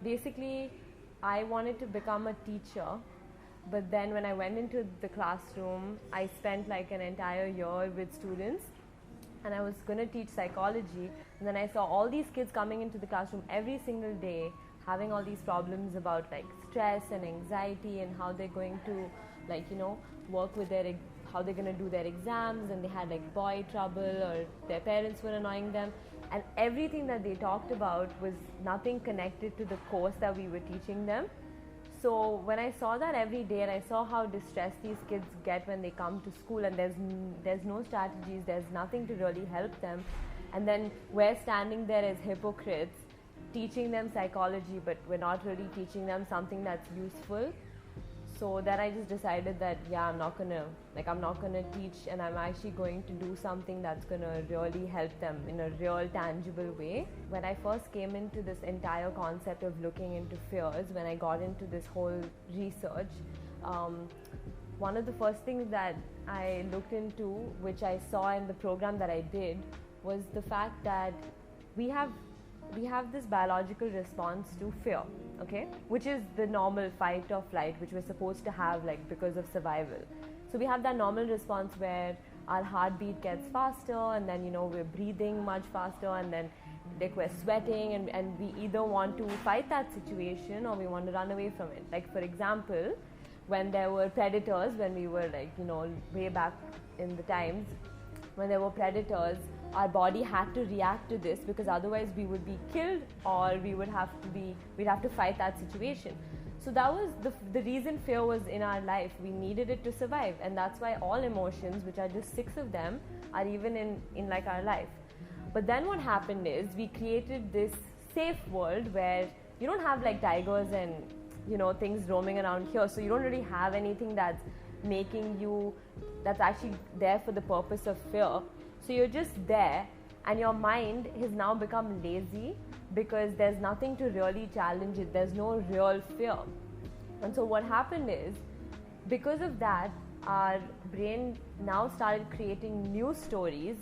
basically, I wanted to become a teacher, but then when I went into the classroom, I spent like an entire year with students, and I was going to teach psychology. And then I saw all these kids coming into the classroom every single day, having all these problems about like stress and anxiety and how they're going to, like, work with how they're going to do their exams, and they had like boy trouble or their parents were annoying them, and everything that they talked about was nothing connected to the course that we were teaching them. So when I saw that every day, and I saw how distressed these kids get when they come to school, and there's no strategies, there's nothing to really help them, and then we're standing there as hypocrites teaching them psychology, but we're not really teaching them something that's useful. So then I just decided that I'm not gonna teach, and I'm actually going to do something that's gonna really help them in a real tangible way. When I first came into this entire concept of looking into fears, when I got into this whole research, one of the first things that I looked into, which I saw in the program that I did, was the fact that we have this biological response to fear, okay, which is the normal fight or flight, which we're supposed to have, like, because of survival. So we have that normal response where our heartbeat gets faster, and then we're breathing much faster, and then like we're sweating, and we either want to fight that situation or we want to run away from it. Like, for example, when there were predators, when we were like way back in the times, when there were predators, our body had to react to this, because otherwise we would be killed, or we'd have to fight that situation. So that was the reason fear was in our life. We needed it to survive, and that's why all emotions, which are just 6 of them, are even in like our life. But then what happened is we created this safe world where you don't have like tigers and things roaming around here, so you don't really have anything that's actually there for the purpose of fear. So you're just there, and your mind has now become lazy because there's nothing to really challenge it. There's no real fear. And so what happened is, because of that, our brain now started creating new stories.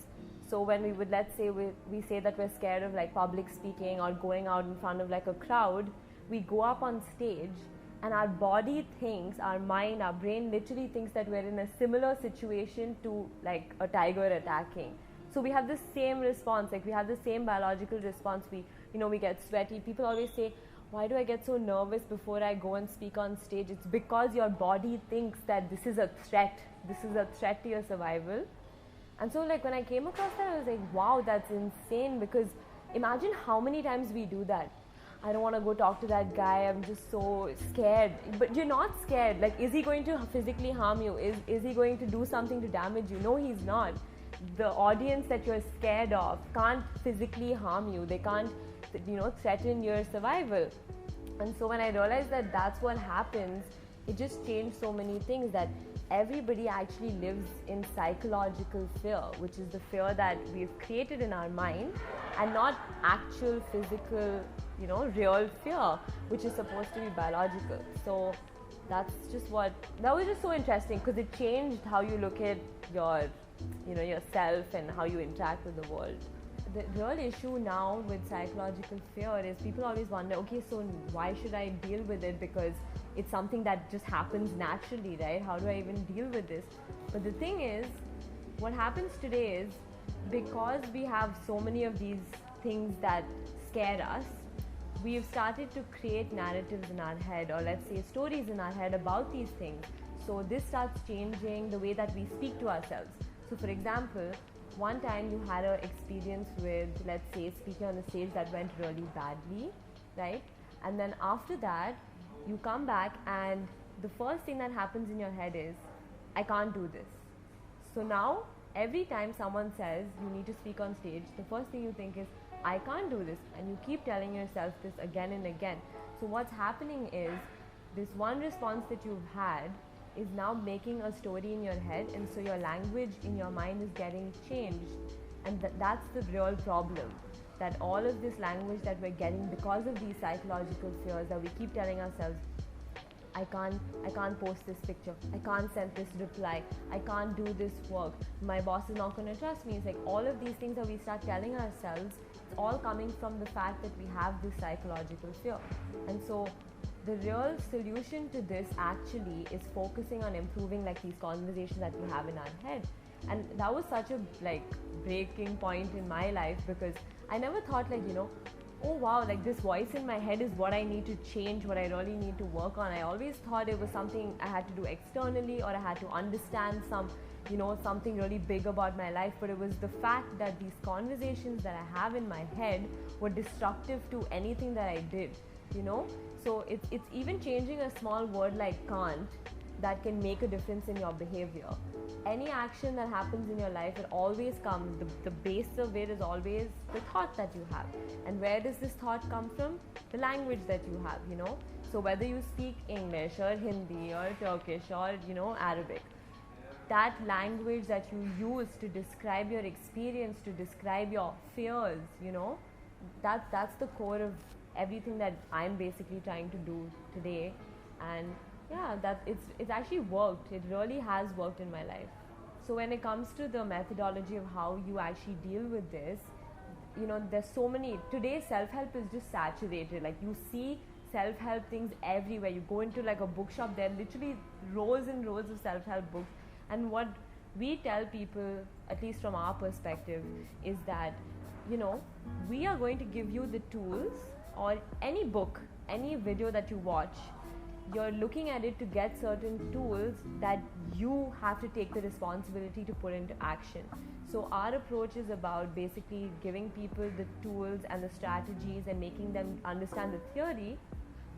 So when we would, let's say we say that we're scared of like public speaking or going out in front of like a crowd, we go up on stage, and our body thinks, our mind, our brain literally thinks that we're in a similar situation to like a tiger attacking. So we have the same response, like we have the same biological response. We get sweaty. People always say, why do I get so nervous before I go and speak on stage? It's because your body thinks that this is a threat. This is a threat to your survival. And so like when I came across that, I was like, wow, that's insane, because imagine how many times we do that. I don't want to go talk to that guy, I'm just so scared. But you're not scared. Like, is he going to physically harm you? Is he going to do something to damage you? No, he's not. The audience that you're scared of can't physically harm you. They can't, threaten your survival. And so when I realized that that's what happens, it just changed so many things, that everybody actually lives in psychological fear, which is the fear that we've created in our mind, and not actual physical, real fear, which is supposed to be biological. So that was just so interesting, because it changed how you look at yourself and how you interact with the world. The real issue now with psychological fear is people always wonder, okay, so why should I deal with it? Because it's something that just happens naturally, right? How do I even deal with this? But the thing is, what happens today is, because we have so many of these things that scare us, we've started to create narratives in our head, or let's say stories in our head about these things. So this starts changing the way that we speak to ourselves. So for example, one time you had an experience with, let's say, speaking on a stage that went really badly, right? And then after that, you come back, and the first thing that happens in your head is, I can't do this. So now, every time someone says you need to speak on stage, the first thing you think is, I can't do this, and you keep telling yourself this again and again. So what's happening is, this one response that you've had is now making a story in your head, and so your language in your mind is getting changed. And that's the real problem, that all of this language that we're getting because of these psychological fears, that we keep telling ourselves, I can't post this picture, I can't send this reply, I can't do this work, my boss is not going to trust me. It's like all of these things that we start telling ourselves it's all coming from the fact that we have this psychological fear. And so the real solution to this actually is focusing on improving like these conversations that we have in our head. And that was such a like breaking point in my life, because I never thought like, oh wow, like this voice in my head is what I need to change, what I really need to work on. I always thought it was something I had to do externally, or I had to understand something really big about my life. But it was the fact that these conversations that I have in my head were destructive to anything that I did, So it's even changing a small word like can't that can make a difference in your behavior. Any action that happens in your life, it always comes, the base of it is always the thought that you have. And where does this thought come from? The language that you have, So whether you speak English or Hindi or Turkish or, Arabic, that language that you use to describe your experience, to describe your fears, that's the core of everything that I'm basically trying to do today. And yeah, that it's actually worked. It really has worked in my life. So when it comes to the methodology of how you actually deal with this, there's so many. Today self-help is just saturated. Like you see self-help things everywhere. You go into like a bookshop, there are literally rows and rows of self-help books. And what we tell people, at least from our perspective, is that we are going to give you the tools, or any book, any video that you watch, you're looking at it to get certain tools that you have to take the responsibility to put into action. So our approach is about basically giving people the tools and the strategies and making them understand the theory,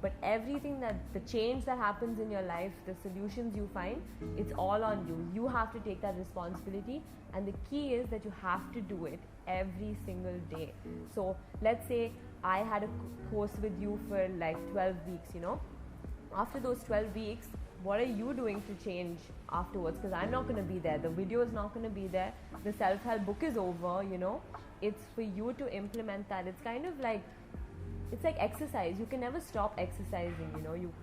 but everything the change that happens in your life, the solutions you find, it's all on you. You have to take that responsibility, and the key is that you have to do it every single day. So let's say I had a course with you for like 12 weeks, After those 12 weeks, what are you doing to change afterwards? Because I'm not going to be there. The video is not going to be there. The self-help book is over, It's for you to implement that. It's kind of like, it's like exercise. You can never stop exercising,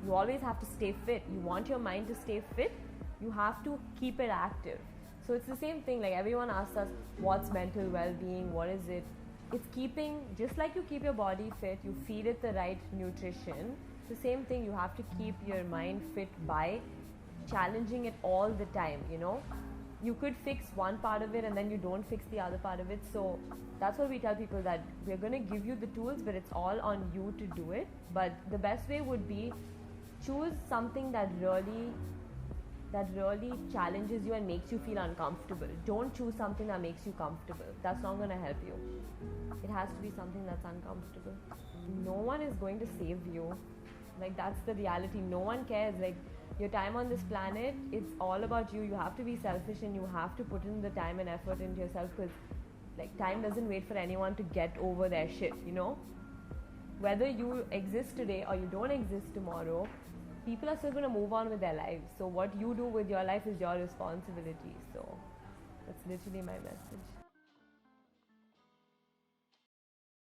You always have to stay fit. You want your mind to stay fit, you have to keep it active. So it's the same thing. Like everyone asks us, what's mental well-being? What is it? It's keeping, just like you keep your body fit, you feed it the right nutrition. It's the same thing. You have to keep your mind fit by challenging it all the time, You could fix one part of it and then you don't fix the other part of it. So that's what we tell people, that we're going to give you the tools, but it's all on you to do it. But the best way would be choose something that really challenges you and makes you feel uncomfortable. Don't choose something that makes you comfortable. That's not going to help you. It has to be something that's uncomfortable. No one is going to save you. Like that's the reality. No one cares. Like your time on this planet, it's all about you. You have to be selfish and you have to put in the time and effort into yourself, because like time doesn't wait for anyone to get over their shit, Whether you exist today or you don't exist tomorrow, people are still going to move on with their lives. So what you do with your life is your responsibility. So that's literally my message.